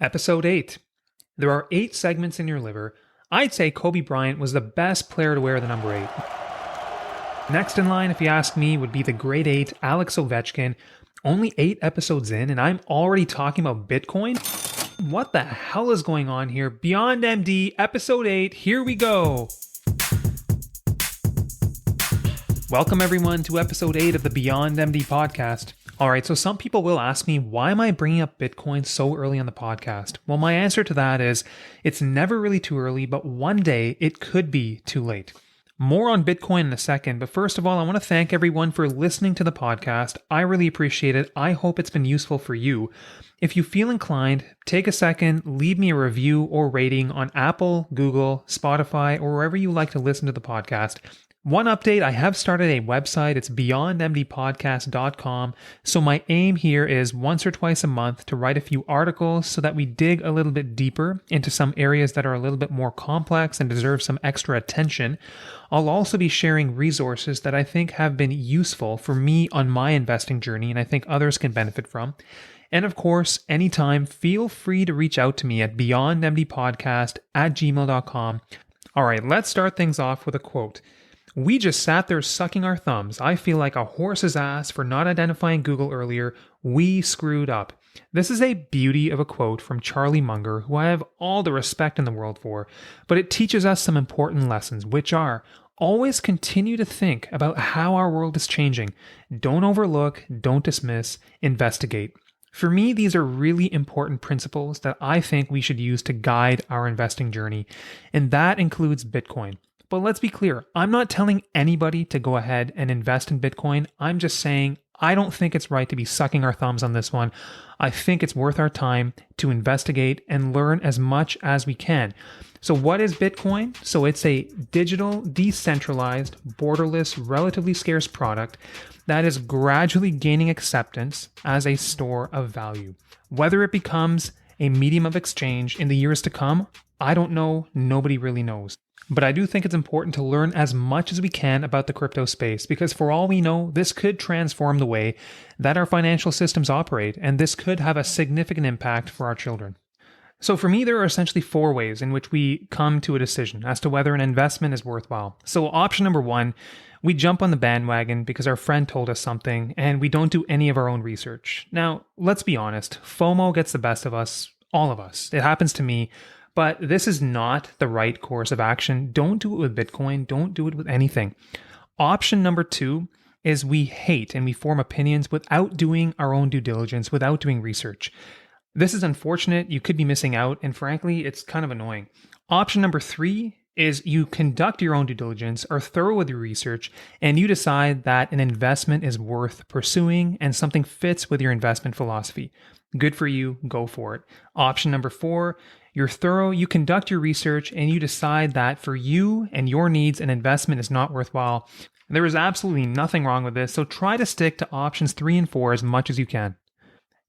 Episode 8. There are 8 segments in your liver. I'd say Kobe Bryant was the best player to wear the number 8. Next in line, if you ask me, would be the grade 8 Alex Ovechkin. Only 8 episodes in, and I'm already talking about Bitcoin? What the hell is going on here? Beyond MD, episode 8, here we go! Welcome everyone to episode 8 of the Beyond MD podcast. Alright, so some people will ask me, why am I bringing up Bitcoin so early on the podcast? Well, my answer to that is, it's never really too early, but one day it could be too late. More on Bitcoin in a second, but first of all, I want to thank everyone for listening to the podcast. I really appreciate it. I hope it's been useful for you. If you feel inclined, take a second, leave me a review or rating on Apple, Google, Spotify, or wherever you like to listen to the podcast. One update, I have started a website. It's beyondmdpodcast.com. So my aim here is once or twice a month to write a few articles so that we dig a little bit deeper into some areas that are a little bit more complex and deserve some extra attention. I'll also be sharing resources that I think have been useful for me on my investing journey and I think others can benefit from. And of course, anytime, feel free to reach out to me at beyondmdpodcast@gmail.com. All right, let's start things off with a quote. We just sat there sucking our thumbs. I feel like a horse's ass for not identifying Google earlier. We screwed up. This is a beauty of a quote from Charlie Munger, who I have all the respect in the world for, but it teaches us some important lessons, which are always continue to think about how our world is changing. Don't overlook, don't dismiss, investigate. For me, these are really important principles that I think we should use to guide our investing journey, and that includes Bitcoin. But let's be clear, I'm not telling anybody to go ahead and invest in Bitcoin. I'm just saying I don't think it's right to be sucking our thumbs on this one. I think it's worth our time to investigate and learn as much as we can. So what is Bitcoin? So it's a digital, decentralized, borderless, relatively scarce product that is gradually gaining acceptance as a store of value. Whether it becomes a medium of exchange in the years to come, I don't know. Nobody really knows. But I do think it's important to learn as much as we can about the crypto space because for all we know, this could transform the way that our financial systems operate, and this could have a significant impact for our children. So for me, there are essentially 4 ways in which we come to a decision as to whether an investment is worthwhile. So option number 1, we jump on the bandwagon because our friend told us something and we don't do any of our own research. Now, let's be honest, FOMO gets the best of us, all of us. It happens to me. But this is not the right course of action. Don't do it with Bitcoin. Don't do it with anything. Option number 2 is we hate and we form opinions without doing our own due diligence, without doing research. This is unfortunate. You could be missing out. And frankly, it's kind of annoying. Option number 3 is you conduct your own due diligence, are thorough with your research, and you decide that an investment is worth pursuing and something fits with your investment philosophy. Good for you. Go for it. Option number 4, you're thorough, you conduct your research, and you decide that for you and your needs, an investment is not worthwhile. There is absolutely nothing wrong with this, so try to stick to options 3 and 4 as much as you can.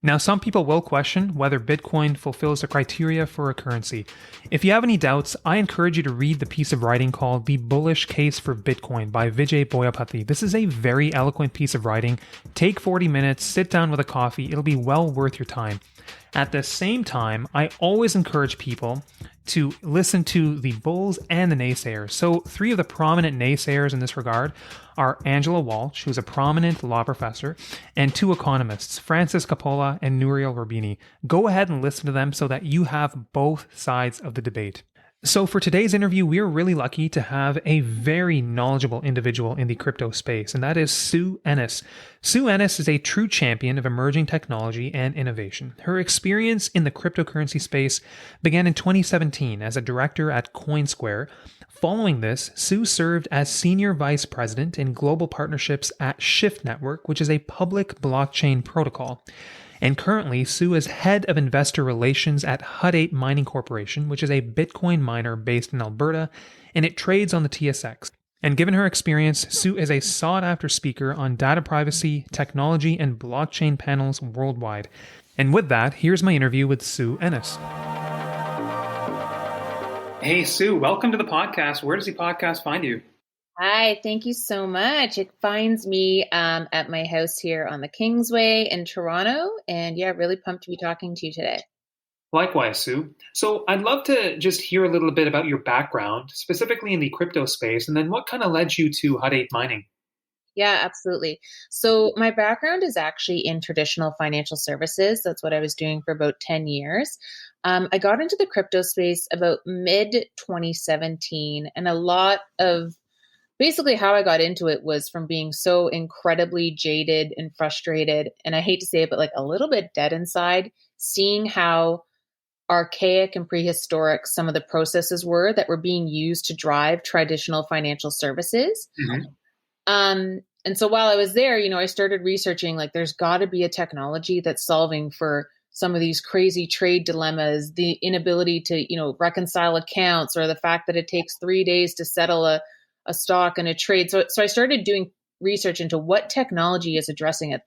Now, some people will question whether Bitcoin fulfills the criteria for a currency. If you have any doubts, I encourage you to read the piece of writing called The Bullish Case for Bitcoin by Vijay Boyapati. This is a very eloquent piece of writing. Take 40 minutes, sit down with a coffee, it'll be well worth your time. At the same time, I always encourage people to listen to the bulls and the naysayers. So 3 of the prominent naysayers in this regard are Angela Walsh, who's a prominent law professor, and 2 economists, Francis Coppola and Nouriel Roubini. Go ahead and listen to them so that you have both sides of the debate. So for today's interview, we are really lucky to have a very knowledgeable individual in the crypto space, and that is Sue Ennis. Sue Ennis is a true champion of emerging technology and innovation. Her experience in the cryptocurrency space began in 2017 as a director at Coinsquare. Following this, Sue served as Senior Vice President in Global Partnerships at Shyft Network, which is a public blockchain protocol. And currently, Sue is head of investor relations at Hut 8 Mining Corporation, which is a Bitcoin miner based in Alberta, and it trades on the TSX. And given her experience, Sue is a sought-after speaker on data privacy, technology, and blockchain panels worldwide. And with that, here's my interview with Sue Ennis. Hey, Sue, welcome to the podcast. Where does the podcast find you? Hi, thank you so much. It finds me at my house here on the Kingsway in Toronto. And yeah, really pumped to be talking to you today. Likewise, Sue. So I'd love to just hear a little bit about your background, specifically in the crypto space, and then what kind of led you to Hut 8 mining? Yeah, absolutely. So my background is actually in traditional financial services. That's what I was doing for about 10 years. I got into the crypto space about mid 2017, and a lot of basically how I got into it was from being so incredibly jaded and frustrated. And I hate to say it, but like a little bit dead inside, seeing how archaic and prehistoric some of the processes were that were being used to drive traditional financial services. Hmm. And so while I was there, I started researching like there's got to be a technology that's solving for some of these crazy trade dilemmas, the inability to, reconcile accounts, or the fact that it takes 3 days to settle a stock and a trade. So I started doing research into what technology is addressing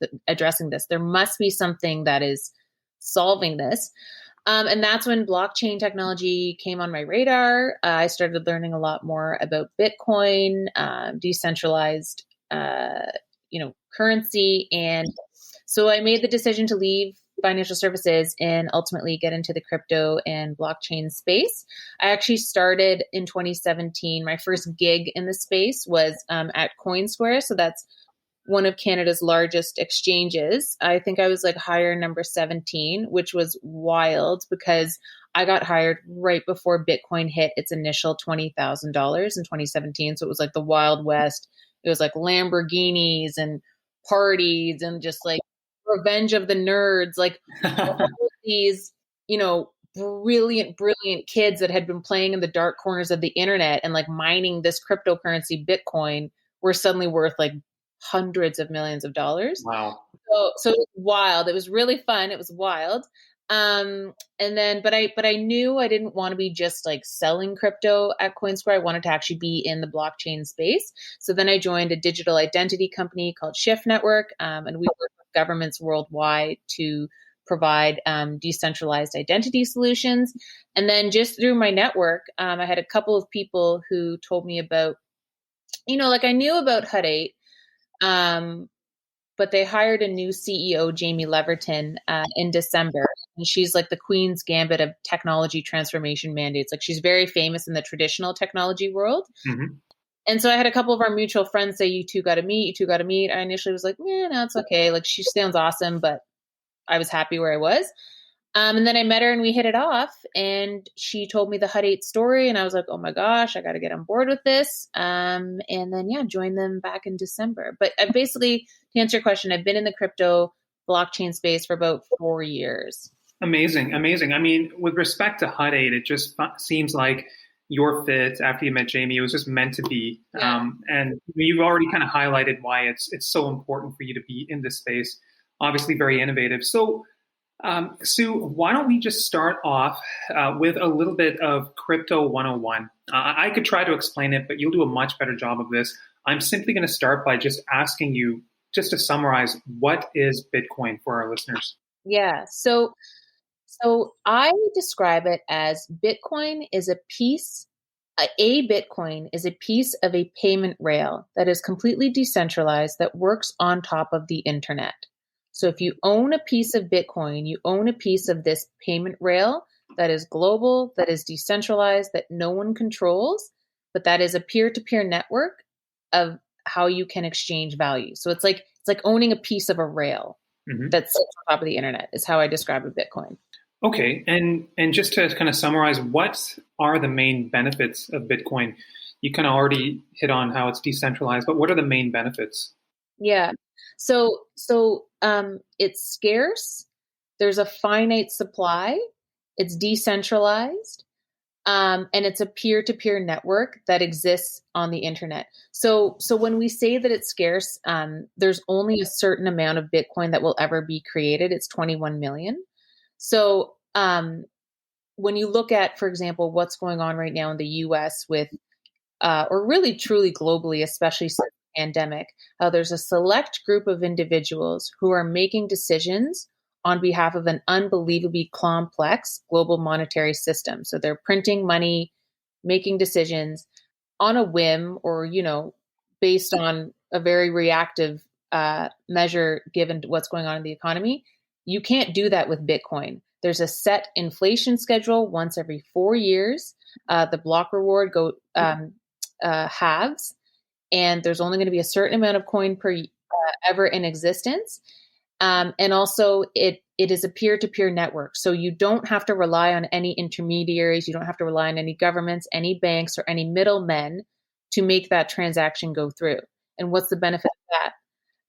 this. There must be something that is solving this. And that's when blockchain technology came on my radar. I started learning a lot more about Bitcoin, decentralized, currency. And so I made the decision to leave financial services and ultimately get into the crypto and blockchain space. I actually started in 2017. My first gig in the space was at Coinsquare. So that's one of Canada's largest exchanges. I think I was like hire number 17, which was wild because I got hired right before Bitcoin hit its initial $20,000 in 2017. So it was like the Wild West. It was like Lamborghinis and parties and just like revenge of the nerds, like all of these, brilliant kids that had been playing in the dark corners of the internet and like mining this cryptocurrency Bitcoin were suddenly worth like hundreds of millions of dollars. Wow. So it was wild. It was really fun. It was wild. And then, but I knew I didn't want to be just like selling crypto at Coinsquare. I wanted to actually be in the blockchain space. So then I joined a digital identity company called Shyft Network. And we work with governments worldwide to provide decentralized identity solutions. And then just through my network, I had a couple of people who told me about, like I knew about Hut 8, but they hired a new CEO, Jamie Leverton, in December. And she's like the Queen's Gambit of technology transformation mandates. Like she's very famous in the traditional technology world. Hmm. And so I had a couple of our mutual friends say, you two got to meet, you two got to meet. I initially was like, yeah, no, it's okay. Like she sounds awesome, but I was happy where I was. And then I met her and we hit it off, and she told me the Hut 8 story, and I was like, oh my gosh, I got to get on board with this. And then, yeah, joined them back in December. But I basically, to answer your question, I've been in the crypto blockchain space for about 4 years. Amazing, amazing. I mean, with respect to Hut 8, it just seems like your fit after you met Jamie, it was just meant to be. Yeah. And you've already kind of highlighted why it's so important for you to be in this space. Obviously, very innovative. So, Sue, why don't we just start off with a little bit of Crypto 101? I could try to explain it, but you'll do a much better job of this. I'm simply going to start by just asking you just to summarize, what is Bitcoin for our listeners? Yeah. So I describe it as a Bitcoin is a piece of a payment rail that is completely decentralized that works on top of the internet. So if you own a piece of Bitcoin, you own a piece of this payment rail that is global, that is decentralized, that no one controls, but that is a peer-to-peer network of how you can exchange value. So it's like owning a piece of a rail Hmm. that sits on top of the internet is how I describe a Bitcoin. Okay, and just to kind of summarize, what are the main benefits of Bitcoin? You kind of already hit on how it's decentralized, but what are the main benefits? Yeah. So it's scarce. There's a finite supply. It's decentralized. And it's a peer-to-peer network that exists on the internet. So when we say that it's scarce, there's only a certain amount of Bitcoin that will ever be created. It's 21 million. So when you look at, for example, what's going on right now in the US with or really truly globally, especially since the pandemic, there's a select group of individuals who are making decisions on behalf of an unbelievably complex global monetary system. So they're printing money, making decisions on a whim or, based on a very reactive measure given what's going on in the economy. You can't do that with Bitcoin. There's a set inflation schedule once every 4 years. The block reward halves, and there's only going to be a certain amount of coin per ever in existence. And also it is a peer-to-peer network. So you don't have to rely on any intermediaries. You don't have to rely on any governments, any banks, or any middlemen to make that transaction go through. And what's the benefit of that?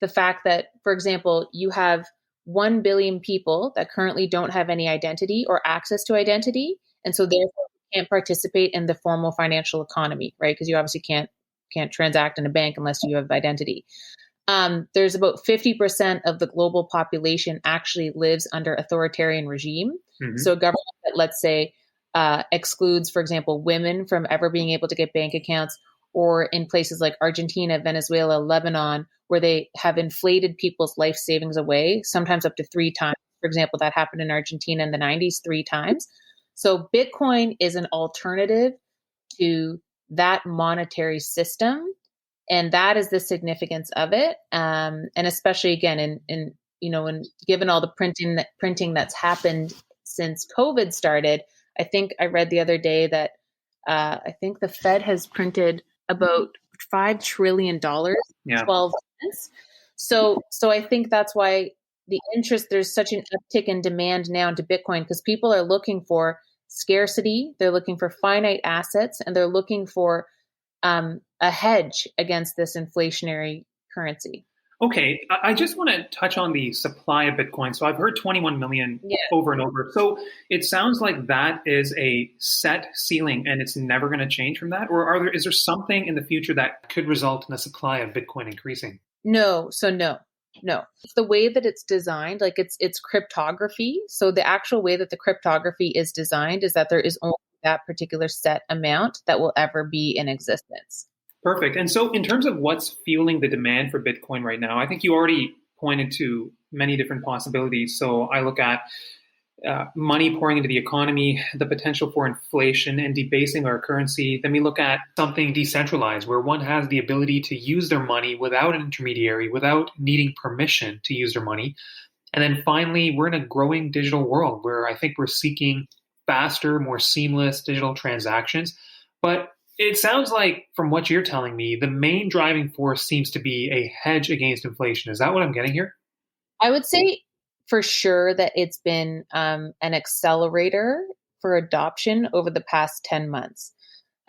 The fact that, for example, you have 1 billion people that currently don't have any identity or access to identity. And so therefore can't participate in the formal financial economy, right? Because you obviously can't transact in a bank unless you have identity. There's about 50% of the global population actually lives under authoritarian regime. Mm-hmm. So a government that, let's say, excludes, for example, women from ever being able to get bank accounts, or in places like Argentina, Venezuela, Lebanon, where they have inflated people's life savings away, sometimes up to 3 times. For example, that happened in Argentina in the 90s 3 times. So Bitcoin is an alternative to that monetary system. And that is the significance of it. And especially again, in given all the printing that's happened since COVID started, I think I read the other day that I think the Fed has printed about $5 trillion, 12 cents. So I think that's why there's such an uptick in demand now into Bitcoin, because people are looking for scarcity, they're looking for finite assets, and they're looking for a hedge against this inflationary currency. Okay, I just want to touch on the supply of Bitcoin. So I've heard 21 million over and over. So it sounds like that is a set ceiling and it's never going to change from that? Or is there something in the future that could result in the supply of Bitcoin increasing? No. It's the way that it's designed, like it's cryptography. So the actual way that the cryptography is designed is that there is only that particular set amount that will ever be in existence. Perfect. And so in terms of what's fueling the demand for Bitcoin right now, I think you already pointed to many different possibilities. So I look at money pouring into the economy, the potential for inflation and debasing our currency. Then we look at something decentralized, where one has the ability to use their money without an intermediary, without needing permission to use their money. And then finally, we're in a growing digital world where I think we're seeking faster, more seamless digital transactions. But it sounds like, from what you're telling me, the main driving force seems to be a hedge against inflation. Is that what I'm getting here? I would say for sure that it's been an accelerator for adoption over the past 10 months.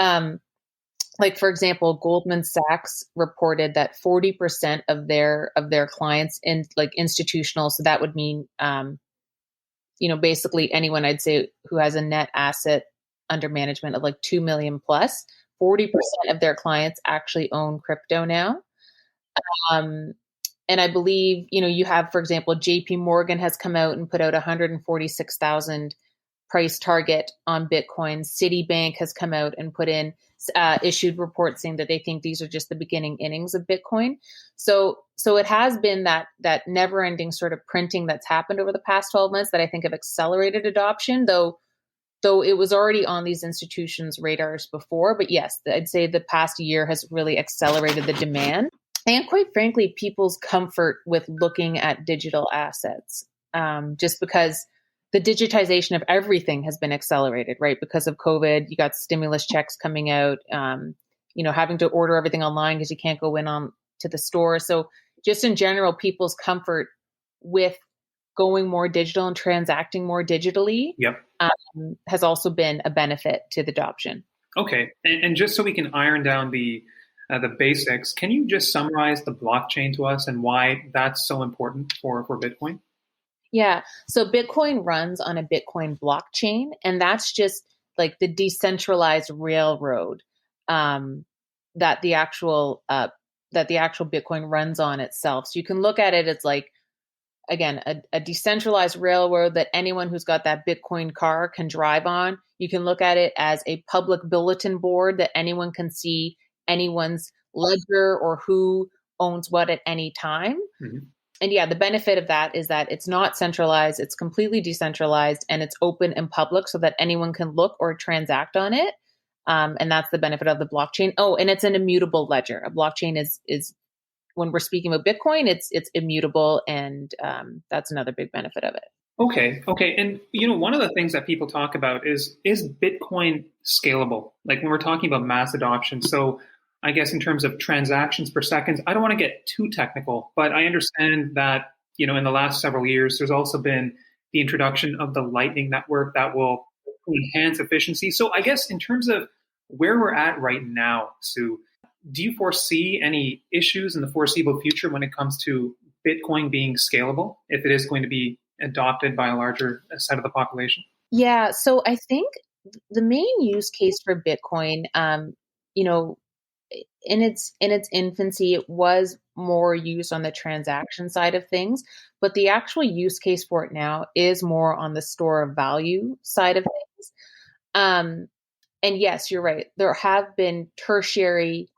Like, for example, Goldman Sachs reported that 40% of their clients in like institutional, so that would mean, basically anyone I'd say who has a net asset under management of like 2 million plus, 40% of their clients actually own crypto now. And I believe, you have, for example, JP Morgan has come out and put out 146,000 price target on Bitcoin. Citibank has come out and issued reports saying that they think these are just the beginning innings of Bitcoin. So it has been that never ending sort of printing that's happened over the past 12 months that I think have accelerated adoption, though it was already on these institutions' radars before. But yes, I'd say the past year has really accelerated the demand and, quite frankly, people's comfort with looking at digital assets, just because the digitization of everything has been accelerated, right? Because of COVID, you got stimulus checks coming out, having to order everything online because you can't go in to the store. So just in general, people's comfort with going more digital and transacting more digitally has also been a benefit to the adoption. Okay. And just so we can iron down the basics, can you just summarize the blockchain to us and why that's so important for Bitcoin? Yeah. So Bitcoin runs on a Bitcoin blockchain, and that's just like the decentralized railroad that the actual Bitcoin runs on itself. So you can look at it as like, again, a decentralized railroad that anyone who's got that Bitcoin car can drive on. You can look at it as a public bulletin board that anyone can see anyone's ledger or who owns what at any time. Mm-hmm. And yeah, the benefit of that is that it's not centralized, it's completely decentralized, and it's open and public so that anyone can look or transact on it. And that's the benefit of the blockchain. Oh, and it's an immutable ledger. A blockchain is when we're speaking about Bitcoin, it's immutable, and that's another big benefit of it. Okay, okay. And one of the things that people talk about is Bitcoin scalable? Like when we're talking about mass adoption. So I guess in terms of transactions per second, I don't want to get too technical, but I understand that, in the last several years, there's also been the introduction of the Lightning Network that will enhance efficiency. So I guess in terms of where we're at right now, Sue, do you foresee any issues in the foreseeable future when it comes to Bitcoin being scalable, if it is going to be adopted by a larger set of the population? Yeah, so I think the main use case for Bitcoin, you know, in its infancy, it was more used on the transaction side of things, but the actual use case for it now is more on the store of value side of things. Um, and yes, you're right. There have been tertiary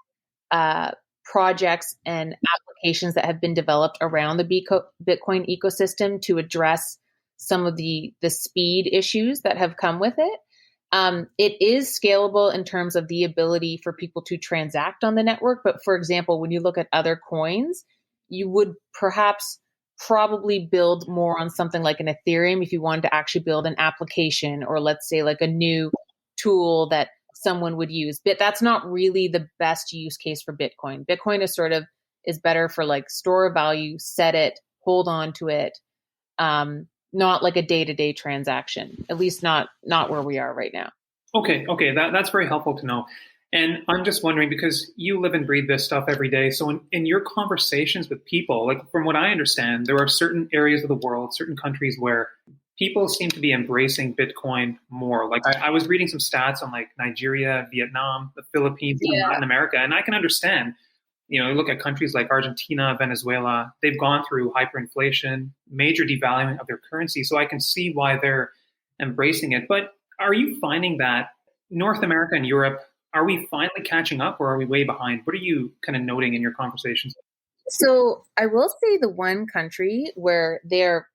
uh, projects and applications that have been developed around the Bitcoin ecosystem to address some of the speed issues that have come with it. It is scalable in terms of the ability for people to transact on the network. But for example, when you look at other coins, you would perhaps probably build more on something like an Ethereum if you wanted to actually build an application, or let's say like a new tool that someone would use. But that's not really the best use case for Bitcoin. Bitcoin is better for like store of value, set it, hold on to it. Not like a day-to-day transaction, at least not where we are right now. Okay, okay, that's very helpful to know. And I'm just wondering because you live and breathe this stuff every day. So in your conversations with people, like from what I understand, there are certain areas of the world, certain countries where people seem to be embracing Bitcoin more. Like I was reading some stats on like Nigeria, Vietnam, the Philippines, even Yeah. Latin America, and I can understand. You look at countries like Argentina, Venezuela, they've gone through hyperinflation, major devaluing of their currency. So I can see why they're embracing it. But are you finding that North America and Europe, are we finally catching up or are we way behind? What are you kind of noting in your conversations? So I will say the one country where they're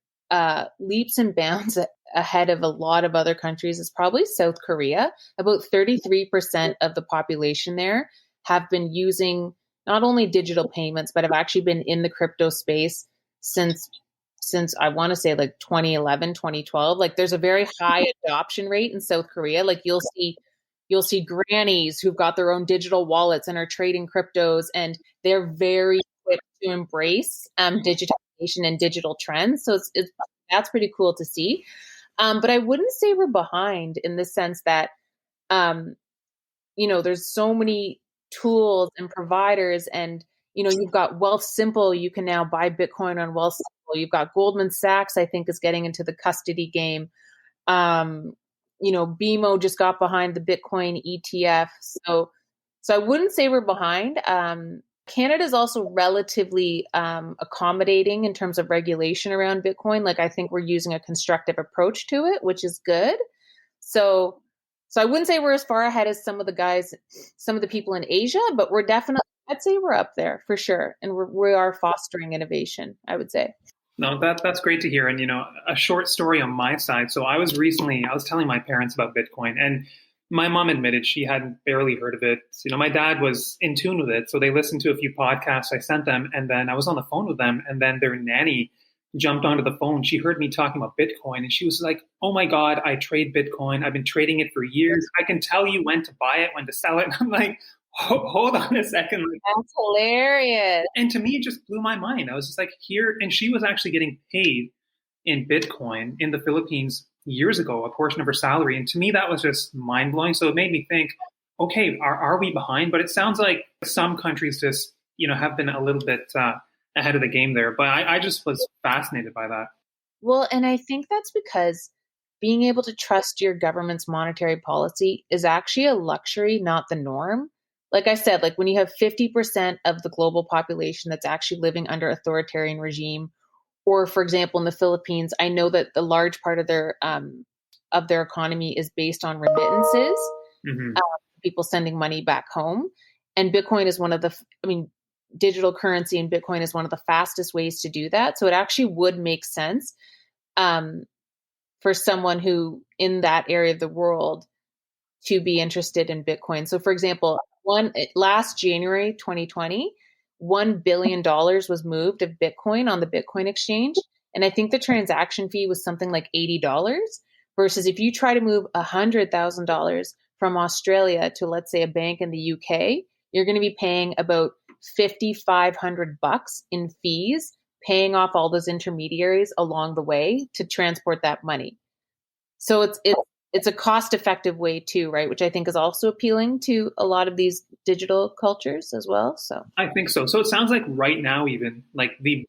leaps and bounds ahead of a lot of other countries is probably South Korea. About 33% of the population there have been using not only digital payments, but have actually been in the crypto space since since I want to say like 2011, 2012. Like there's a very high adoption rate in South Korea. Like you'll see grannies who've got their own digital wallets and are trading cryptos, and they're very quick to embrace digitization and digital trends. So that's pretty cool to see. But I wouldn't say we're behind in the sense that um, there's so many tools and providers, and you've got Wealth Simple. You can now buy Bitcoin on Wealth Simple. You've got Goldman Sachs, I think, is getting into the custody game. Um, BMO just got behind the Bitcoin ETF. So I wouldn't say we're behind. Canada is also relatively accommodating in terms of regulation around Bitcoin. Like I think we're using a constructive approach to it, which is good. So, so I wouldn't say we're as far ahead as some of the people in Asia, but we're definitely, I'd say we're up there for sure. And we are fostering innovation, I would say. No, that's great to hear. And a short story on my side. So I was telling my parents about Bitcoin, and my mom admitted she hadn't barely heard of it. My dad was in tune with it, so they listened to a few podcasts I sent them, and then I was on the phone with them, and then their nanny jumped onto the phone. She heard me talking about Bitcoin, and she was like, "Oh my God, I trade Bitcoin. I've been trading it for years. I can tell you when to buy it, when to sell it." And I'm like, hold on a second. That's hilarious. And to me, it just blew my mind. I was just like, here, and she was actually getting paid in Bitcoin in the Philippines years ago, a portion of her salary. And to me, that was just mind blowing. So it made me think, okay, are we behind? But it sounds like some countries just, have been a little bit ahead of the game there. But I just was fascinated by that. Well, and I think that's because being able to trust your government's monetary policy is actually a luxury, not the norm. Like I said, like when you have 50% of the global population that's actually living under authoritarian regime, or for example, in the Philippines, I know that the large part of their economy is based on remittances, Hmm. people sending money back home, and Bitcoin is one of the, I mean, digital currency and Bitcoin is one of the fastest ways to do that. So it actually would make sense um, for someone who in that area of the world to be interested in Bitcoin. So, for example, one last January 2020, $1 billion was moved of Bitcoin on the Bitcoin exchange. And I think the transaction fee was something like $80 versus if you try to move $100,000 from Australia to, let's say, a bank in the UK, you're going to be paying about $5,500 in fees, paying off all those intermediaries along the way to transport that money. So it's a cost-effective way too, right? Which I think is also appealing to a lot of these digital cultures as well. So I think so. So it sounds like right now, even like the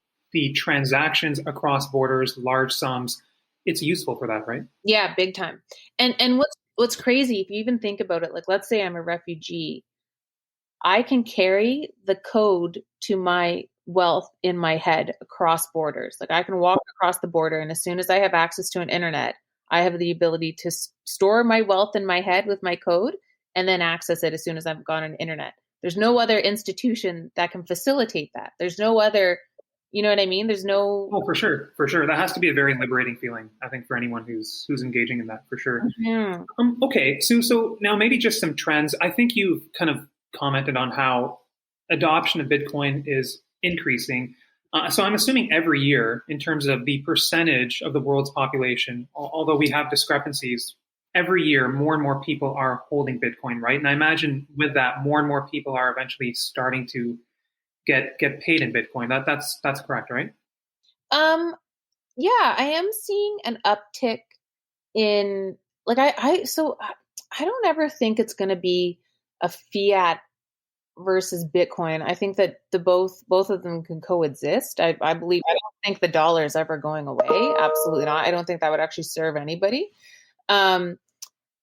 transactions across borders, large sums, it's useful for that, right? yeah, big time. And what's crazy, if you even think about it, like let's say I'm a refugee, I can carry the code to my wealth in my head across borders. Like I can walk across the border, and as soon as I have access to an internet, I have the ability to store my wealth in my head with my code and then access it as soon as I've got an internet. There's no other institution that can facilitate that. There's no other, you know what I mean? There's no. Oh, for sure, for sure. That has to be a very liberating feeling, I think, for anyone who's engaging in that, for sure. Mhm. Okay, Sue. So now maybe just some trends. I think you kind of commented on how adoption of Bitcoin is increasing. So I'm assuming every year, in terms of the percentage of the world's population, although we have discrepancies, every year more and more people are holding Bitcoin, right? And I imagine with that, more and more people are eventually starting to get paid in Bitcoin. That's correct, right? Um, yeah, I am seeing an uptick in like I don't ever think it's going to be a fiat versus Bitcoin. I think that both of them can coexist. I believe I don't think the dollar is ever going away. Absolutely not. I don't think that would actually serve anybody. Um,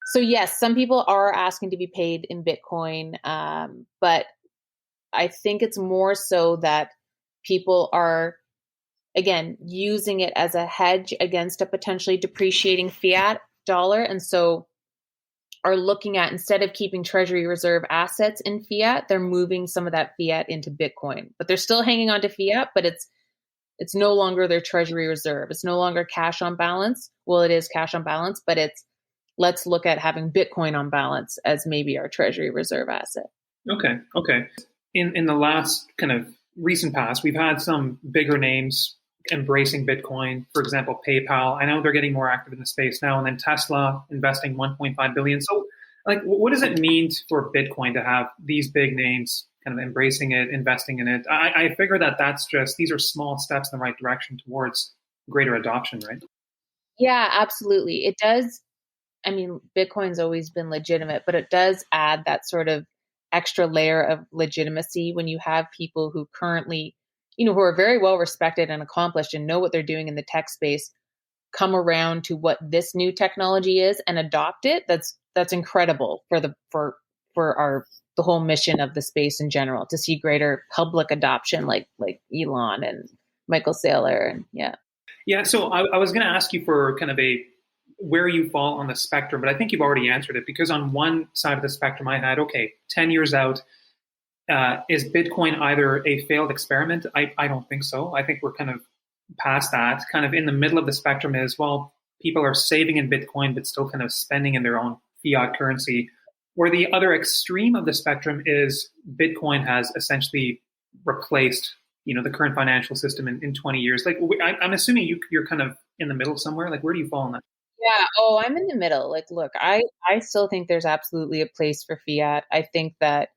so yes, some people are asking to be paid in Bitcoin, but I think it's more so that people are again using it as a hedge against a potentially depreciating fiat dollar, and so are looking at instead of keeping treasury reserve assets in fiat, they're moving some of that fiat into Bitcoin. But they're still hanging on to fiat, but it's no longer their treasury reserve. It's no longer cash on balance. Well, it is cash on balance, but it's let's look at having Bitcoin on balance as maybe our treasury reserve asset. Okay. Okay. In the last kind of recent past, we've had some bigger names embracing Bitcoin. For example, PayPal. I know they're getting more active in the space now, and then Tesla investing 1.5 billion. So, like, what does it mean for Bitcoin to have these big names kind of embracing it, investing in it? I figure that that's just these are small steps in the right direction towards greater adoption, right? Yeah, absolutely. It does. I mean, Bitcoin's always been legitimate, but it does add that sort of extra layer of legitimacy when you have people who currently, who are very well respected and accomplished and know what they're doing in the tech space come around to what this new technology is and adopt it. That's incredible for the whole mission of the space in general to see greater public adoption like Elon and Michael Saylor and yeah. Yeah, so I was going to ask you for kind of where you fall on the spectrum, but I think you've already answered it because on one side of the spectrum I had, okay, 10 years out, is Bitcoin either a failed experiment? I don't think so. I think we're kind of past that. Kind of in the middle of the spectrum is, well, people are saving in Bitcoin, but still kind of spending in their own fiat currency. Where the other extreme of the spectrum is Bitcoin has essentially replaced, the current financial system in 20 years. Like, I'm assuming you're kind of in the middle somewhere. Like, where do you fall on that? Yeah. Oh, I'm in the middle. Like, look, I still think there's absolutely a place for fiat. I think that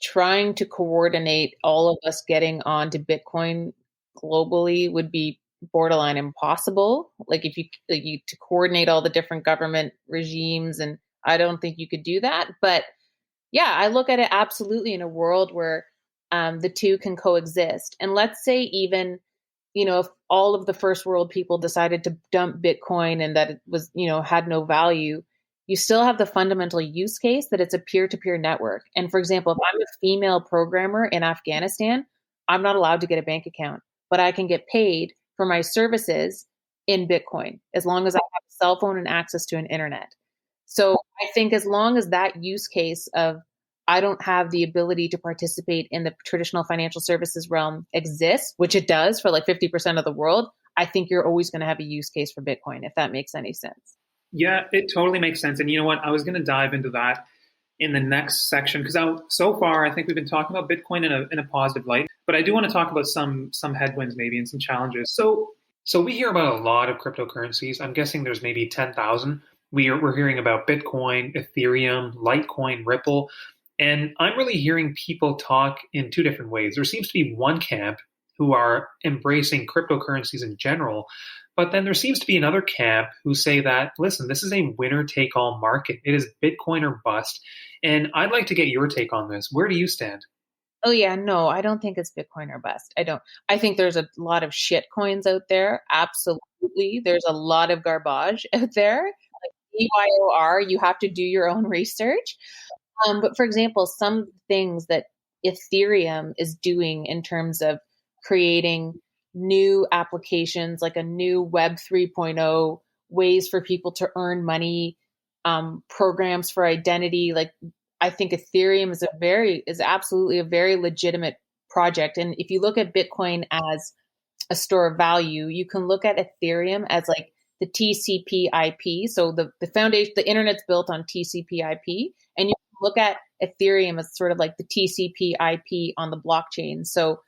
trying to coordinate all of us getting onto Bitcoin globally would be borderline impossible. Like if you to coordinate all the different government regimes, and I don't think you could do that. But yeah, I look at it absolutely in a world where the two can coexist. And let's say even if all of the first world people decided to dump Bitcoin and that it was, had no value, you still have the fundamental use case that it's a peer-to-peer network. And for example, if I'm a female programmer in Afghanistan, I'm not allowed to get a bank account, but I can get paid for my services in Bitcoin as long as I have a cell phone and access to an internet. So I think as long as that use case of I don't have the ability to participate in the traditional financial services realm exists, which it does for like 50% of the world, I think you're always going to have a use case for Bitcoin, if that makes any sense. Yeah, it totally makes sense. And you know what? I was going to dive into that in the next section because so far I think we've been talking about Bitcoin in a positive light, but I do want to talk about some headwinds maybe and some challenges. So So we hear about a lot of cryptocurrencies. I'm guessing there's maybe 10,000. We're hearing about Bitcoin, Ethereum, Litecoin, Ripple, and I'm really hearing people talk in two different ways. There seems to be one camp who are embracing cryptocurrencies in general, but then there seems to be another camp who say that, listen, this is a winner take all market. It is Bitcoin or bust. And I'd like to get your take on this. Where do you stand? Oh yeah, no, I don't think it's Bitcoin or bust. I don't. I think there's a lot of shit coins out there. Absolutely. There's a lot of garbage out there. Like BYOR, you have to do your own research. But for example, some things that Ethereum is doing in terms of creating new applications, like a new Web 3.0, ways for people to earn money, programs for identity. Like I think Ethereum is absolutely a very legitimate project. And if you look at Bitcoin as a store of value, you can look at Ethereum as like the TCP IP. So the foundation, the internet's built on TCP IP, and you can look at Ethereum as sort of like the TCP IP on the blockchain. So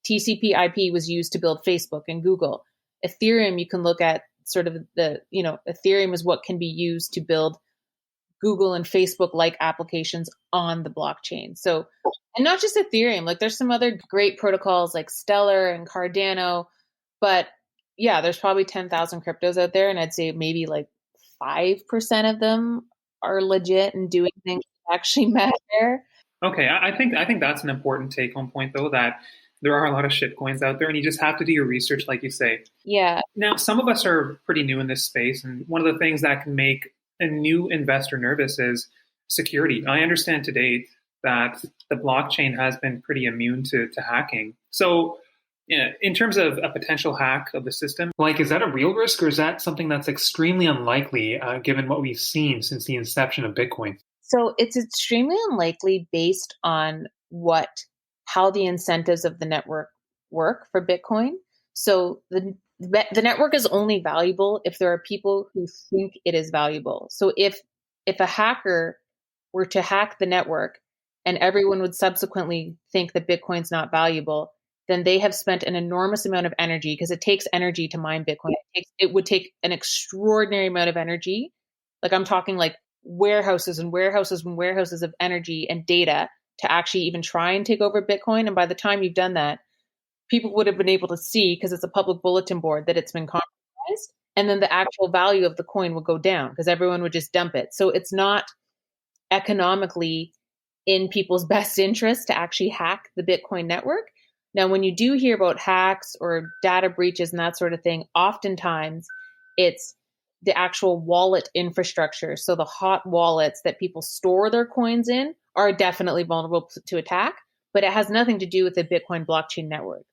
TCP IP was used to build Facebook and Google. Ethereum, you can look at sort of Ethereum is what can be used to build Google and Facebook like applications on the blockchain. So, and not just Ethereum, like there's some other great protocols like Stellar and Cardano, but yeah, there's probably 10,000 cryptos out there. And I'd say maybe like 5% of them are legit and doing things that actually matter. Okay, I think that's an important take home point though, that there are a lot of shit coins out there and you just have to do your research like you say. Yeah. Now, some of us are pretty new in this space, and one of the things that can make a new investor nervous is security. I understand to date that the blockchain has been pretty immune to hacking. So, yeah, in terms of a potential hack of the system, like, is that a real risk or is that something that's extremely unlikely given what we've seen since the inception of Bitcoin? So it's extremely unlikely based on how the incentives of the network work for Bitcoin. So the network is only valuable if there are people who think it is valuable. So if a hacker were to hack the network and everyone would subsequently think that Bitcoin's not valuable, then they have spent an enormous amount of energy, because it takes energy to mine Bitcoin. It would take an extraordinary amount of energy. Like I'm talking like warehouses and warehouses and warehouses of energy and data to actually even try and take over Bitcoin. And by the time you've done that, people would have been able to see, because it's a public bulletin board, that it's been compromised. And then the actual value of the coin would go down because everyone would just dump it. So it's not economically in people's best interest to actually hack the Bitcoin network. Now, when you do hear about hacks or data breaches and that sort of thing, oftentimes it's the actual wallet infrastructure. So the hot wallets that people store their coins in are definitely vulnerable to attack, but it has nothing to do with the Bitcoin blockchain network.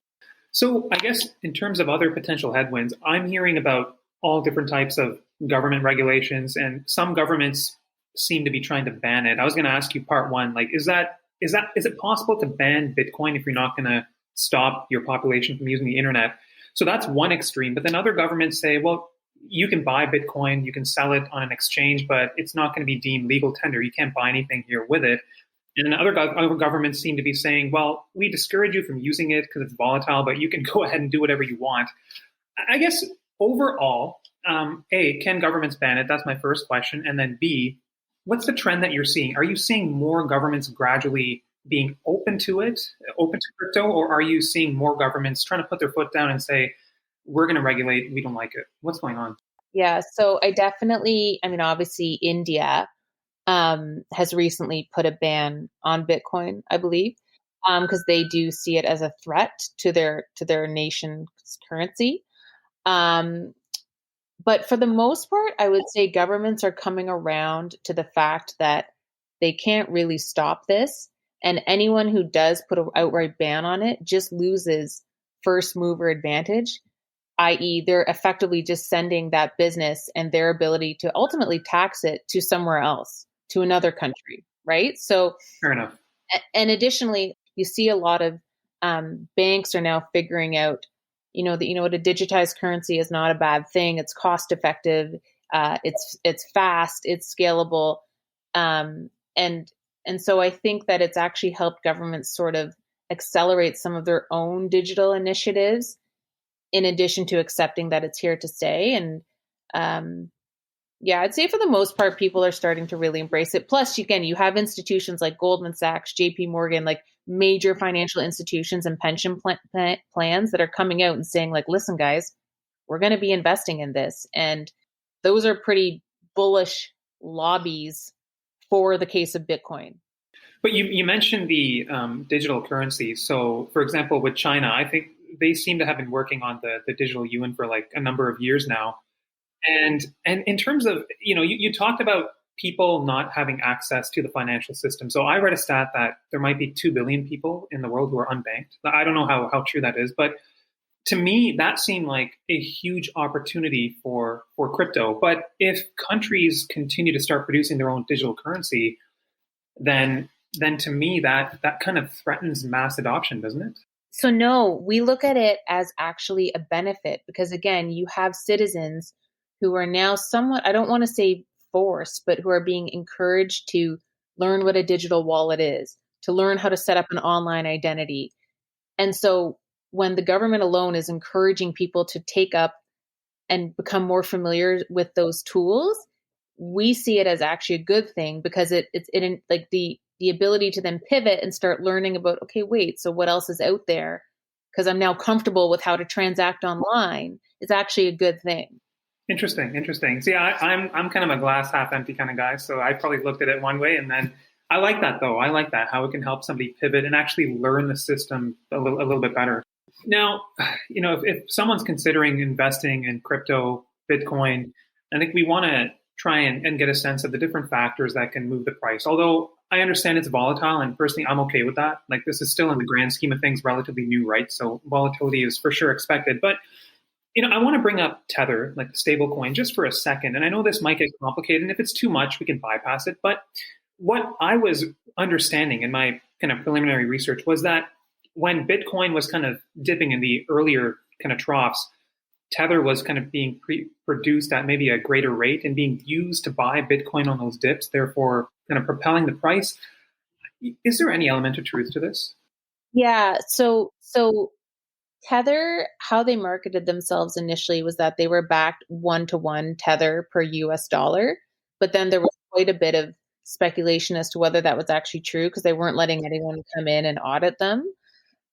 So, I guess in terms of other potential headwinds, I'm hearing about all different types of government regulations, and some governments seem to be trying to ban it. I was going to ask you part one, like, is it possible to ban Bitcoin if you're not going to stop your population from using the internet? So that's one extreme. But then other governments say, well, you can buy Bitcoin, you can sell it on an exchange, but it's not going to be deemed legal tender. You can't buy anything here with it. And then other governments seem to be saying, well, we discourage you from using it because it's volatile, but you can go ahead and do whatever you want. I guess overall, A, can governments ban it? That's my first question. And then B, what's the trend that you're seeing? Are you seeing more governments gradually being open to it, open to crypto, or are you seeing more governments trying to put their foot down and say, we're going to regulate, we don't like it? What's going on? Yeah, so obviously India has recently put a ban on Bitcoin, I believe, because they do see it as a threat to their nation's currency. But for the most part, I would say governments are coming around to the fact that they can't really stop this, and anyone who does put an outright ban on it just loses first mover advantage, i.e., they're effectively just sending that business and their ability to ultimately tax it to somewhere else, to another country, right? So, Fair enough. and additionally, you see a lot of banks are now figuring out, what a digitized currency is not a bad thing. It's cost effective, it's fast, it's scalable, and so I think that it's actually helped governments sort of accelerate some of their own digital initiatives in addition to accepting that it's here to stay. And yeah, I'd say for the most part, people are starting to really embrace it. Plus, again, you have institutions like Goldman Sachs, JP Morgan, like major financial institutions and pension plans that are coming out and saying like, listen, guys, we're going to be investing in this. And those are pretty bullish lobbies for the case of Bitcoin. But you mentioned the digital currencies. So, for example, with China, I think they seem to have been working on the digital yuan for like a number of years now. And in terms of, you talked about people not having access to the financial system. So I read a stat that there might be 2 billion people in the world who are unbanked. I don't know how true that is, but to me, that seemed like a huge opportunity for crypto. But if countries continue to start producing their own digital currency, then to me, that kind of threatens mass adoption, doesn't it? So no, we look at it as actually a benefit because, again, you have citizens who are now somewhat, I don't want to say forced, but who are being encouraged to learn what a digital wallet is, to learn how to set up an online identity. And so when the government alone is encouraging people to take up and become more familiar with those tools, we see it as actually a good thing because it like the ability to then pivot and start learning about, okay, wait, so what else is out there? Because I'm now comfortable with how to transact online. It's actually a good thing. Interesting. See, I'm kind of a glass half empty kind of guy, so I probably looked at it one way, and then I like that though. I like that how it can help somebody pivot and actually learn the system a little bit better. Now, if someone's considering investing in crypto, Bitcoin, I think we want to try and get a sense of the different factors that can move the price. Although I understand it's volatile, and personally, I'm okay with that. Like, this is still, in the grand scheme of things, relatively new, right? So volatility is for sure expected. But I want to bring up Tether, like the stable coin, just for a second. And I know this might get complicated, and if it's too much, we can bypass it. But what I was understanding in my kind of preliminary research was that when Bitcoin was kind of dipping in the earlier kind of troughs, Tether was kind of being produced at maybe a greater rate and being used to buy Bitcoin on those dips, therefore kind of propelling the price. Is there any element of truth to this? Yeah. So Tether, how they marketed themselves initially was that they were backed 1-to-1 Tether per US dollar. But then there was quite a bit of speculation as to whether that was actually true because they weren't letting anyone come in and audit them.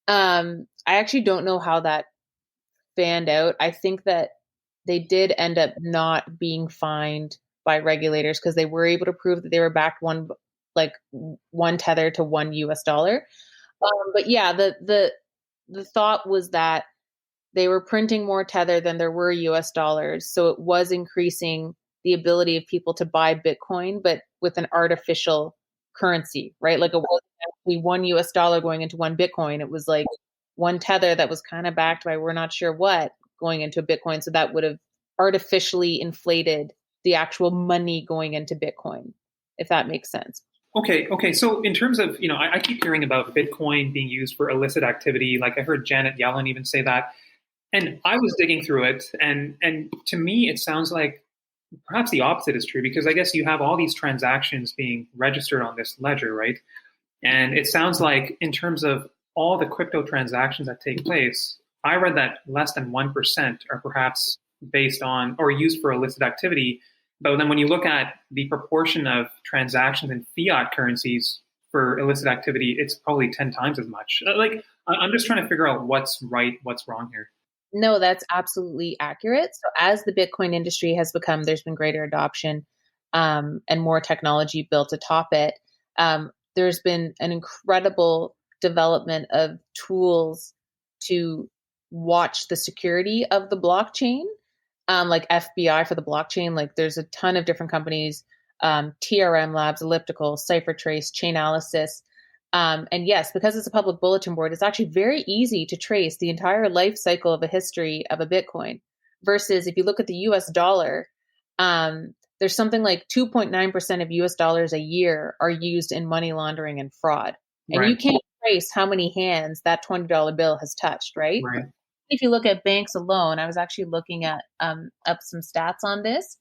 I actually don't know how that fanned out. I think that they did end up not being fined by regulators because they were able to prove that they were backed one Tether to 1 US dollar. But yeah, the thought was that they were printing more Tether than there were US dollars. So it was increasing the ability of people to buy Bitcoin, but with an artificial currency, right? Like it wasn't actually 1 US dollar going into 1 Bitcoin. It was like 1 Tether that was kind of backed by we're not sure what going into a Bitcoin. So that would have artificially inflated the actual money going into Bitcoin, if that makes sense. Okay. So in terms of, I keep hearing about Bitcoin being used for illicit activity. Like I heard Janet Yellen even say that. And I was digging through it. And to me, it sounds like perhaps the opposite is true because I guess you have all these transactions being registered on this ledger, right? And it sounds like in terms of all the crypto transactions that take place, I read that less than 1% are perhaps based on or used for illicit activity. But then when you look at the proportion of transactions in fiat currencies for illicit activity, it's probably 10 times as much. Like, I'm just trying to figure out what's right, what's wrong here. No, that's absolutely accurate. So as the Bitcoin industry has become, there's been greater adoption and more technology built atop it. There's been an incredible development of tools to watch the security of the blockchain. Like FBI for the blockchain, like there's a ton of different companies, TRM Labs, Elliptical, CipherTrace, Chainalysis. And yes, because it's a public bulletin board, it's actually very easy to trace the entire life cycle of a history of a Bitcoin. Versus if you look at the US dollar, there's something like 2.9% of US dollars a year are used in money laundering and fraud. And right. You can't trace how many hands that $20 bill has touched, right? If you look at banks alone, I was actually looking at up some stats on this.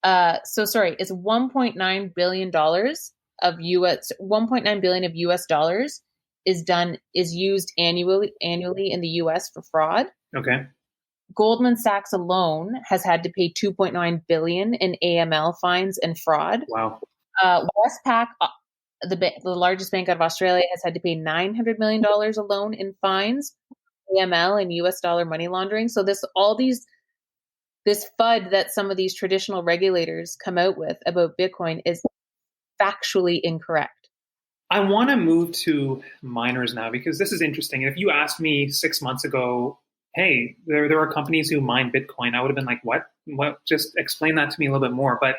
It's $1.9 billion of $1.9 billion of US dollars is used annually in the US for fraud. Okay. Goldman Sachs alone has had to pay 2.9 billion in AML fines and fraud. Wow. Westpac, the largest bank out of Australia, has had to pay $900 million alone in fines, AML and US dollar money laundering. So this FUD that some of these traditional regulators come out with about Bitcoin is factually incorrect. I want to move to miners now because this is interesting. If you asked me 6 months ago, hey, there are companies who mine Bitcoin, I would have been like, what? What? Just explain that to me a little bit more. But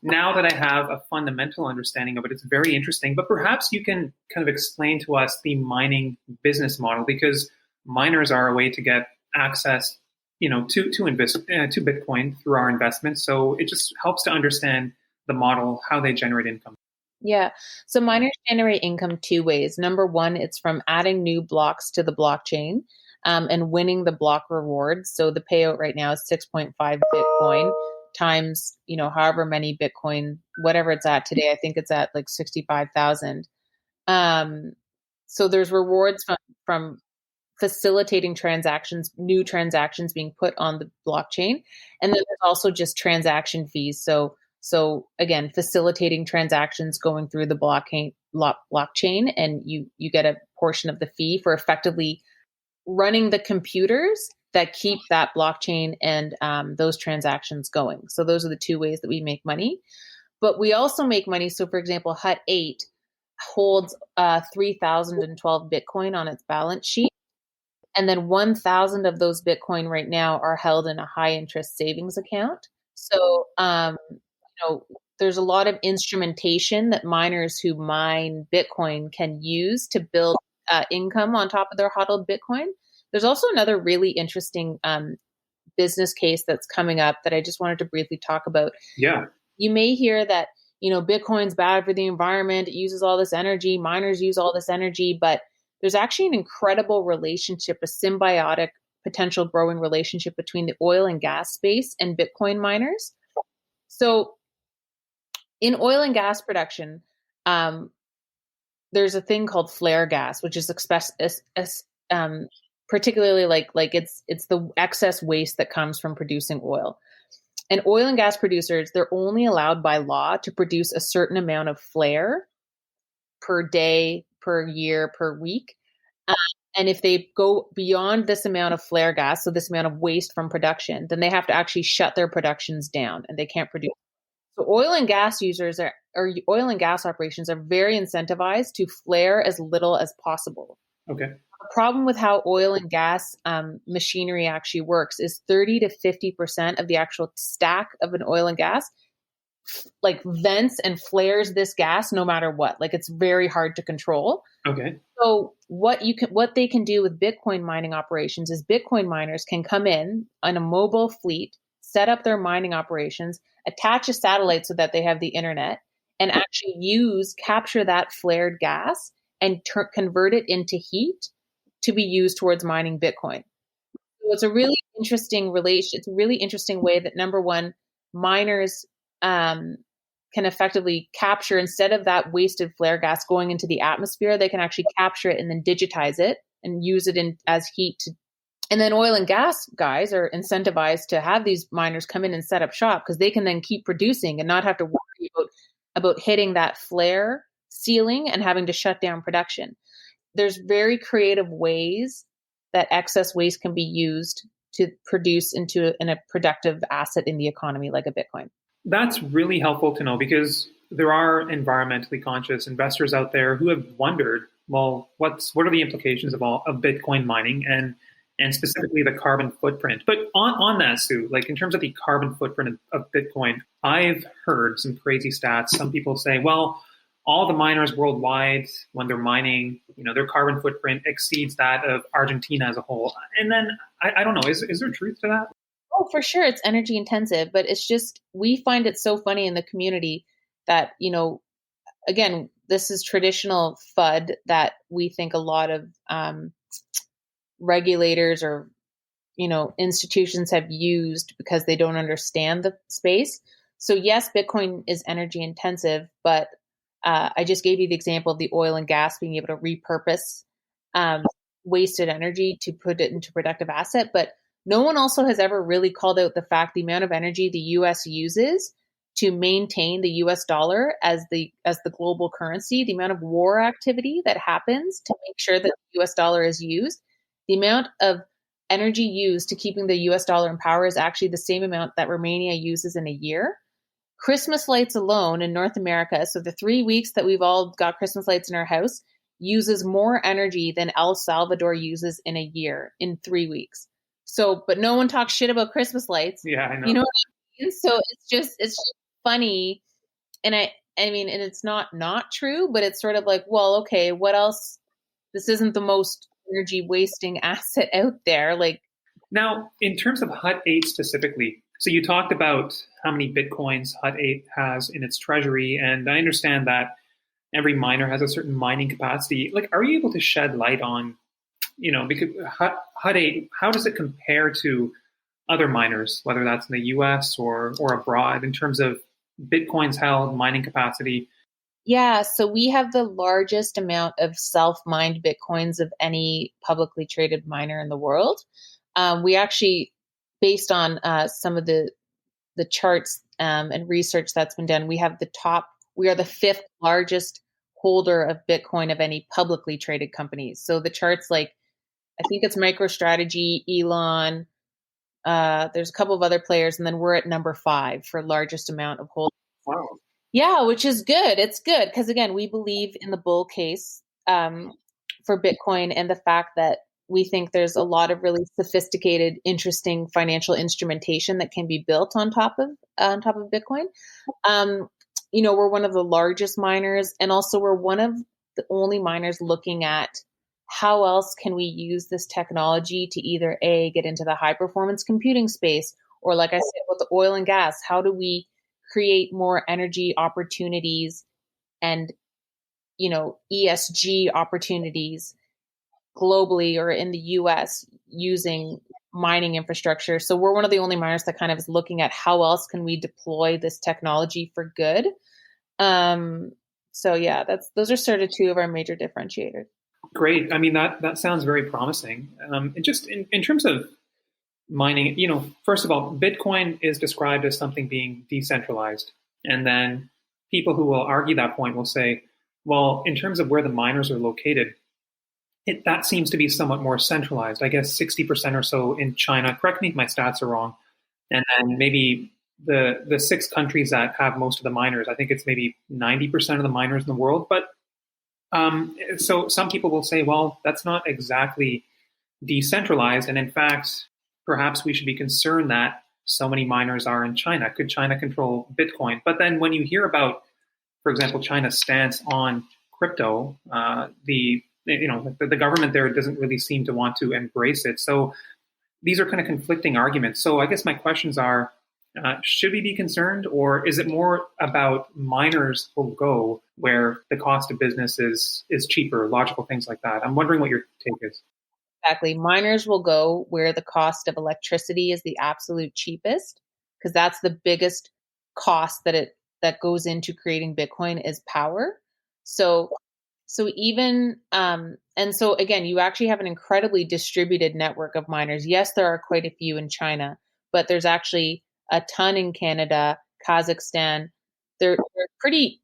now that I have a fundamental understanding of it, it's very interesting. But perhaps you can kind of explain to us the mining business model, because miners are a way to get access, to invest to Bitcoin through our investments. So it just helps to understand the model, how they generate income. Yeah. So miners generate income two ways. Number one, it's from adding new blocks to the blockchain and winning the block rewards. So the payout right now is 6.5 Bitcoin times, however many Bitcoin, whatever it's at today. I think it's at like 65,000. So there's rewards from facilitating transactions, new transactions being put on the blockchain. And then there's also just transaction fees. So again, facilitating transactions going through the blockchain, and you get a portion of the fee for effectively running the computers that keep that blockchain and those transactions going. So those are the two ways that we make money. But we also make money. So for example, Hut 8 holds 3,012 Bitcoin on its balance sheet. And then 1,000 of those Bitcoin right now are held in a high interest savings account. So, there's a lot of instrumentation that miners who mine Bitcoin can use to build income on top of their HODLed Bitcoin. There's also another really interesting business case that's coming up that I just wanted to briefly talk about. Yeah. You may hear that, Bitcoin's bad for the environment. It uses all this energy. Miners use all this energy, but there's actually an incredible relationship, a symbiotic potential growing relationship between the oil and gas space and Bitcoin miners. So in oil and gas production, there's a thing called flare gas, which is particularly like it's the excess waste that comes from producing oil. And oil and gas producers, they're only allowed by law to produce a certain amount of flare per day, per year, per week. And if they go beyond this amount of flare gas, so this amount of waste from production, then they have to actually shut their productions down and they can't produce. So oil and gas users or oil and gas operations are very incentivized to flare as little as possible. Okay. The problem with how oil and gas machinery actually works is 30 to 50% of the actual stack of an oil and gas like vents and flares this gas no matter what. Like it's very hard to control. Okay. So what they can do with Bitcoin mining operations is Bitcoin miners can come in on a mobile fleet, set up their mining operations, attach a satellite so that they have the internet, and actually capture that flared gas and convert it into heat to be used towards mining Bitcoin. So it's a really interesting It's a really interesting way that, number one, miners can effectively capture, instead of that wasted flare gas going into the atmosphere, they can actually capture it and then digitize it and use it as heat. And then oil and gas guys are incentivized to have these miners come in and set up shop because they can then keep producing and not have to worry about hitting that flare ceiling and having to shut down production. There's very creative ways that excess waste can be used to produce in a productive asset in the economy like a Bitcoin. That's really helpful to know because there are environmentally conscious investors out there who have wondered, well, what are the implications of Bitcoin mining and specifically the carbon footprint? But on that, Sue, like in terms of the carbon footprint of Bitcoin, I've heard some crazy stats. Some people say, well, all the miners worldwide, when they're mining, their carbon footprint exceeds that of Argentina as a whole. And then I don't know, is there truth to that? Oh, for sure. It's energy intensive, but it's just, we find it so funny in the community that, again, this is traditional FUD that we think a lot of regulators or, institutions have used because they don't understand the space. So yes, Bitcoin is energy intensive, but I just gave you the example of the oil and gas being able to repurpose wasted energy to put it into productive asset. But No one also has ever really called out the fact the amount of energy the US uses to maintain the US dollar as the global currency, the amount of war activity that happens to make sure that the US dollar is used, the amount of energy used to keeping the US dollar in power is actually the same amount that Romania uses in a year. Christmas lights alone in North America, so the 3 weeks that we've all got Christmas lights in our house, uses more energy than El Salvador uses in a year in 3 weeks. So, but no one talks shit about Christmas lights. Yeah, I know. You know what I mean? So it's just funny. And I mean, and it's not true, but it's sort of like, well, okay, what else? This isn't the most energy wasting asset out there. Like, Now, in terms of Hut 8 specifically, so you talked about how many Bitcoins Hut 8 has in its treasury, and I understand that every miner has a certain mining capacity. Like, are you able to shed light on, because Hut 8, how does it compare to other miners, whether that's in the US or abroad, in terms of Bitcoins held, mining capacity? yeah, so we have the largest amount of self-mined Bitcoins of any publicly traded miner in the world. We actually, based on some of the charts and research that's been done, we are the fifth largest holder of Bitcoin of any publicly traded companies. So the charts, like, I think it's MicroStrategy, Elon, there's a couple of other players, and then we're at number 5 for largest amount of holdings. Wow. Yeah, which is good. It's good because, again, we believe in the bull case for Bitcoin and the fact that we think there's a lot of really sophisticated, interesting financial instrumentation that can be built on top of Bitcoin. We're one of the largest miners, and also we're one of the only miners looking at how else can we use this technology to either A, get into the high performance computing space, or, like I said, with the oil and gas, how do we create more energy opportunities and, ESG opportunities globally or in the US using mining infrastructure. So we're one of the only miners that kind of is looking at how else can we deploy this technology for good. So yeah, those are sort of two of our major differentiators. Great. I mean, that sounds very promising. And just in terms of mining, first of all, Bitcoin is described as something being decentralized. And then people who will argue that point will say, well, in terms of where the miners are located, that seems to be somewhat more centralized. I guess 60% or so in China. Correct me if my stats are wrong. And then maybe the 6 countries that have most of the miners, I think it's maybe 90% of the miners in the world. But so some people will say, well, that's not exactly decentralized. And in fact, perhaps we should be concerned that so many miners are in China. Could China control Bitcoin? But then when you hear about, for example, China's stance on crypto, the government there doesn't really seem to want to embrace it. So these are kind of conflicting arguments. So I guess my questions are, should we be concerned, or is it more about miners will go where the cost of business is cheaper, logical things like that? I'm wondering what your take is. Exactly. Miners will go where the cost of electricity is the absolute cheapest, because that's the biggest cost that goes into creating Bitcoin is power. So even and so again, you actually have an incredibly distributed network of miners. Yes, there are quite a few in China, but there's actually a ton in Canada, Kazakhstan. They're pretty.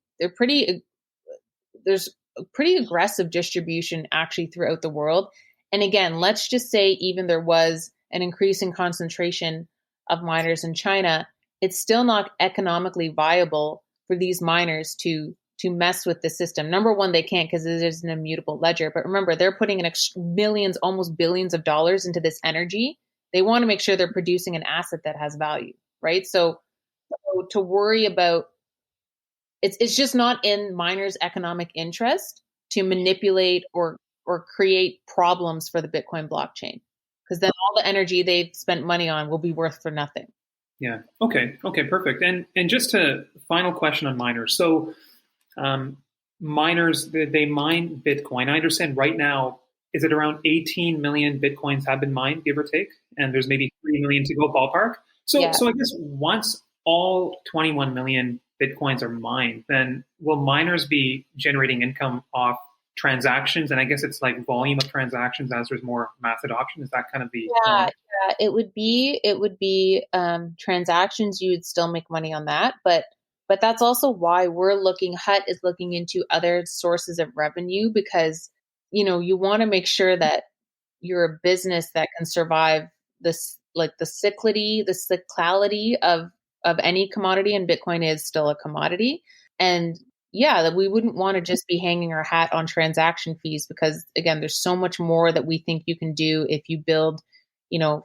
There's a pretty aggressive distribution actually throughout the world. And again, let's just say even there was an increasing concentration of miners in China, it's still not economically viable for these miners to mess with the system. Number one, they can't because it is an immutable ledger. But remember, they're putting in millions, almost billions of dollars into this energy. They want to make sure they're producing an asset that has value, right? So to worry about, it's just not in miners' economic interest to manipulate or create problems for the Bitcoin blockchain, because then all the energy they've spent money on will be worth for nothing. Yeah. Okay, perfect. And just a final question on miners. So miners, they mine Bitcoin. I understand right now, is it around 18 million Bitcoins have been mined, give or take? And there's maybe 3 million to go ballpark. So I guess once all 21 million Bitcoins are mined, then will miners be generating income off transactions, and I guess it's like volume of transactions as there's more mass adoption. Is that kind of the Yeah, model? yeah, it would be transactions. You would still make money on that, but that's also why Hut is looking into other sources of revenue, because you want to make sure that you're a business that can survive this, like the cyclicality of any commodity, and Bitcoin is still a commodity. And yeah, that we wouldn't want to just be hanging our hat on transaction fees, because again, there's so much more that we think you can do if you build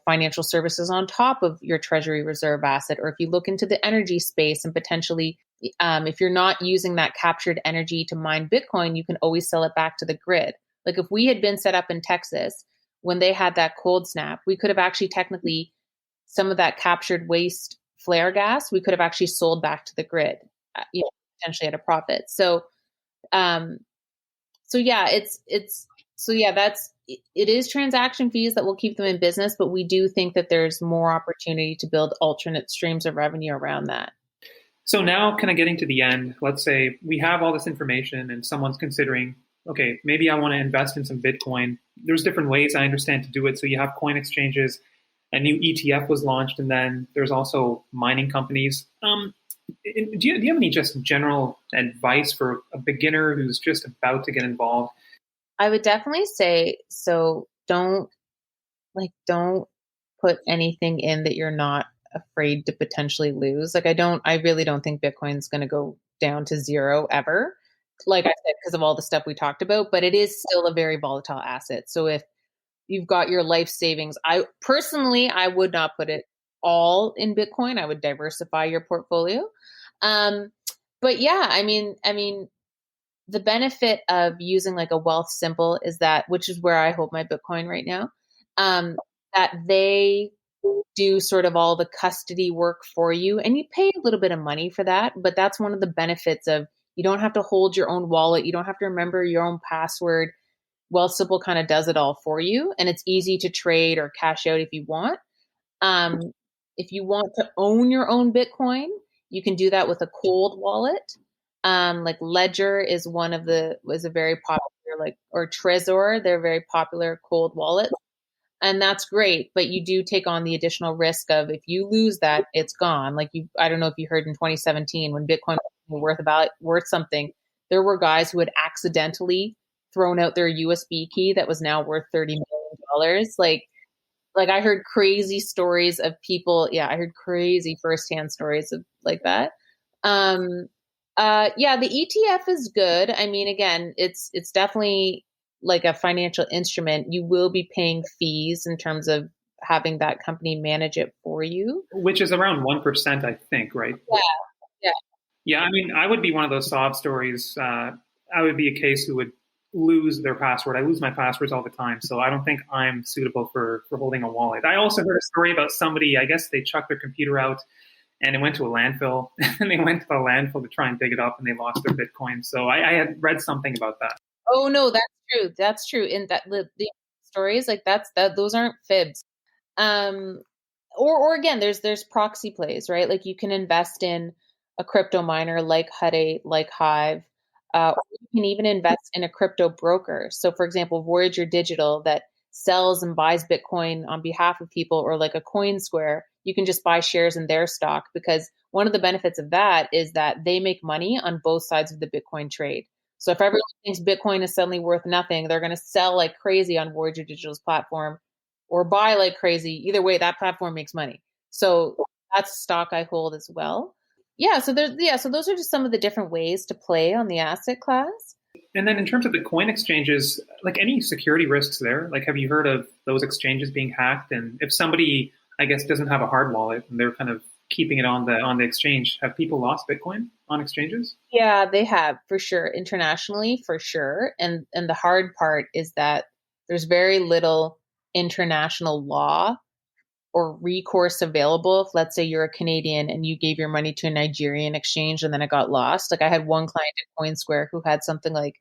financial services on top of your treasury reserve asset, or if you look into the energy space and potentially, if you're not using that captured energy to mine Bitcoin, you can always sell it back to the grid. Like if we had been set up in Texas when they had that cold snap, we could have actually technically some of that captured waste flare gas, we could have actually sold back to the grid, potentially at a profit. Um, so yeah, it is transaction fees that will keep them in business, but we do think that there's more opportunity to build alternate streams of revenue around that. So now, kind of getting to the end, let's say we have all this information and someone's considering, okay, maybe I want to invest in some Bitcoin. There's different ways I understand to do it. So you have coin exchanges, a new ETF was launched, and then there's also mining companies. Do you have any just general advice for a beginner who's just about to get involved? I would definitely say, so don't put anything in that you're not afraid to potentially lose. Like I really don't think Bitcoin's going to go down to zero ever. Like I said, because of all the stuff we talked about, but it is still a very volatile asset. So if you've got your life savings, I would not put it all in Bitcoin. I would diversify your portfolio. But yeah, I mean, the benefit of using like a wealth symbol is that, which is where I hold my Bitcoin right now, that they do sort of all the custody work for you, and you pay a little bit of money for that. But that's one of the benefits of, you don't have to hold your own wallet. You don't have to remember your own password. Wealth Simple kind of does it all for you, and it's easy to trade or cash out if you want. Um, if you want to own your own Bitcoin, you can do that with a cold wallet. Like Ledger was a very popular, like, or Trezor, they're very popular cold wallets. And that's great, but you do take on the additional risk of, if you lose that, it's gone. Like I don't know if you heard in 2017 when Bitcoin was worth something, there were guys who had accidentally thrown out their USB key that was now worth $30 million. Like I heard crazy stories of people. Yeah, I heard crazy firsthand stories of like that. Um, yeah, the ETF is good. I mean, again, it's definitely like a financial instrument. You will be paying fees in terms of having that company manage it for you. Which is around 1%, I think, right? Yeah, yeah. Yeah, I mean, I would be one of those sob stories. I would be a case who would lose their password. I lose my passwords all the time, so I don't think I'm suitable for holding a wallet. I also heard a story about somebody, I guess they chucked their computer out and it went to a landfill, and they went to the landfill to try and dig it up, and they lost their Bitcoin. So I had read something about that. Oh no, that's true. That's true. In that the stories, like those aren't fibs. Um, or again, there's proxy plays, right? Like you can invest in a crypto miner like Hut 8, like Hive. Or you can even invest in a crypto broker. So, for example, Voyager Digital, that sells and buys Bitcoin on behalf of people, or like a Coinsquare, you can just buy shares in their stock, because one of the benefits of that is that they make money on both sides of the Bitcoin trade. So if everyone thinks Bitcoin is suddenly worth nothing, they're going to sell like crazy on Voyager Digital's platform, or buy like crazy. Either way, that platform makes money. So that's stock I hold as well. So those are just some of the different ways to play on the asset class. And then in terms of the coin exchanges, like any security risks there, like have you heard of those exchanges being hacked? And if somebody, I guess, doesn't have a hard wallet and they're kind of keeping it on the exchange, have people lost Bitcoin on exchanges? Yeah, they have, for sure, internationally, for sure. And the hard part is that there's very little international law or recourse available. If, let's say, you're a Canadian and you gave your money to a Nigerian exchange and then it got lost. Like I had one client at Coinsquare who had something like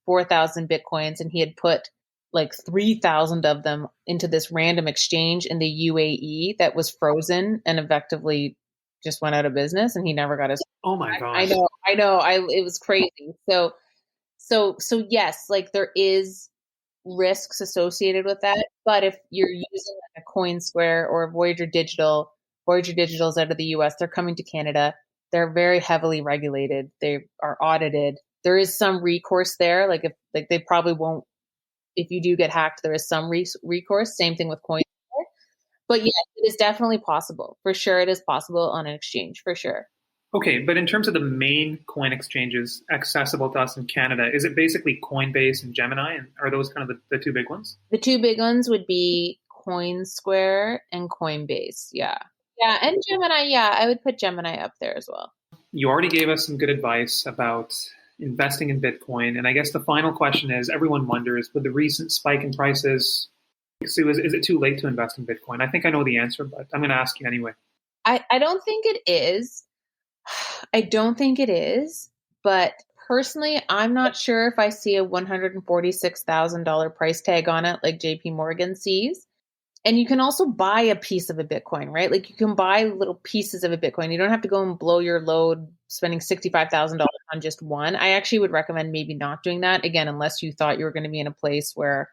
4,000 Bitcoins, and he had put like 3,000 of them into this random exchange in the UAE that was frozen and effectively just went out of business, and he never got his. Oh my I gosh. know, it was crazy. So So yes, like there is risks associated with that. But if you're using like a Coinsquare or a Voyager Digital's out of the US, they're coming to Canada. They're very heavily regulated. They are audited. There is some recourse there. Like if like they probably won't, if you do get hacked, there is some recourse. Same thing with Coinsquare. But yes, it is definitely possible. For sure, it is possible on an exchange, for sure. Okay, but in terms of the main coin exchanges accessible to us in Canada, is it basically Coinbase and Gemini? And are those kind of the two big ones? The two big ones would be Coinsquare and Coinbase. Yeah. Yeah. And Gemini. Yeah. I would put Gemini up there as well. You already gave us some good advice about investing in Bitcoin. And I guess the final question is everyone wonders with the recent spike in prices, Sue, is it too late to invest in Bitcoin? I think I know the answer, but I'm going to ask you anyway. I don't think it is. I don't think it is. But personally, I'm not sure if I see a $146,000 price tag on it like JP Morgan sees. And you can also buy a piece of a Bitcoin, right? Like you can buy little pieces of a Bitcoin. You don't have to go and blow your load spending $65,000 on just one. I actually would recommend maybe not doing that again, unless you thought you were going to be in a place where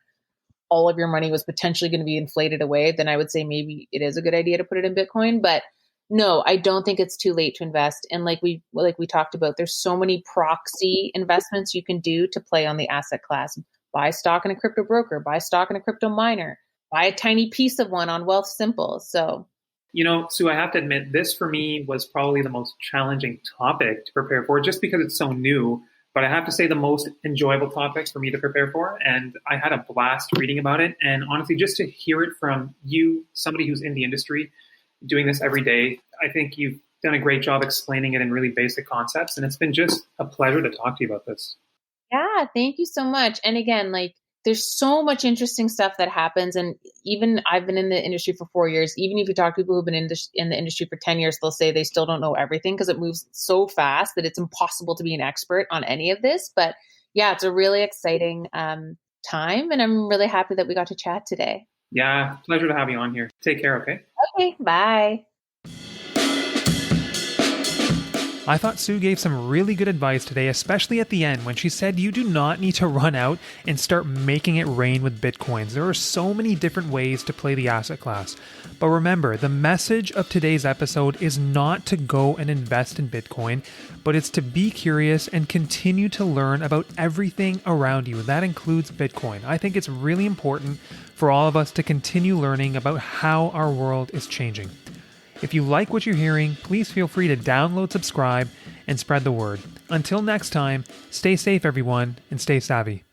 all of your money was potentially going to be inflated away. Then I would say maybe it is a good idea to put it in Bitcoin. But no, I don't think it's too late to invest. And like we talked about, there's so many proxy investments you can do to play on the asset class. Buy stock in a crypto broker, buy stock in a crypto miner, buy a tiny piece of one on Wealth Simple. So, Sue, I have to admit, this for me was probably the most challenging topic to prepare for just because it's so new. But I have to say the most enjoyable topics for me to prepare for. And I had a blast reading about it. And honestly, just to hear it from you, somebody who's in the industry, doing this every day, I think you've done a great job explaining it in really basic concepts. And it's been just a pleasure to talk to you about this. yeah, thank you so much. And again, like there's so much interesting stuff that happens. And even I've been in the industry for 4 years. Even if you talk to people who've been in the industry for 10 years, they'll say they still don't know everything because it moves so fast that it's impossible to be an expert on any of this. But yeah, it's a really exciting time. And I'm really happy that we got to chat today. Yeah, pleasure to have you on here. Take care, okay? Okay, bye. I thought Sue gave some really good advice today, especially at the end when she said you do not need to run out and start making it rain with Bitcoins. There are so many different ways to play the asset class. But remember, the message of today's episode is not to go and invest in Bitcoin, but it's to be curious and continue to learn about everything around you. That includes Bitcoin. I think it's really important for all of us to continue learning about how our world is changing. If you like what you're hearing, please feel free to download, subscribe, and spread the word. Until next time, stay safe, everyone, and stay savvy.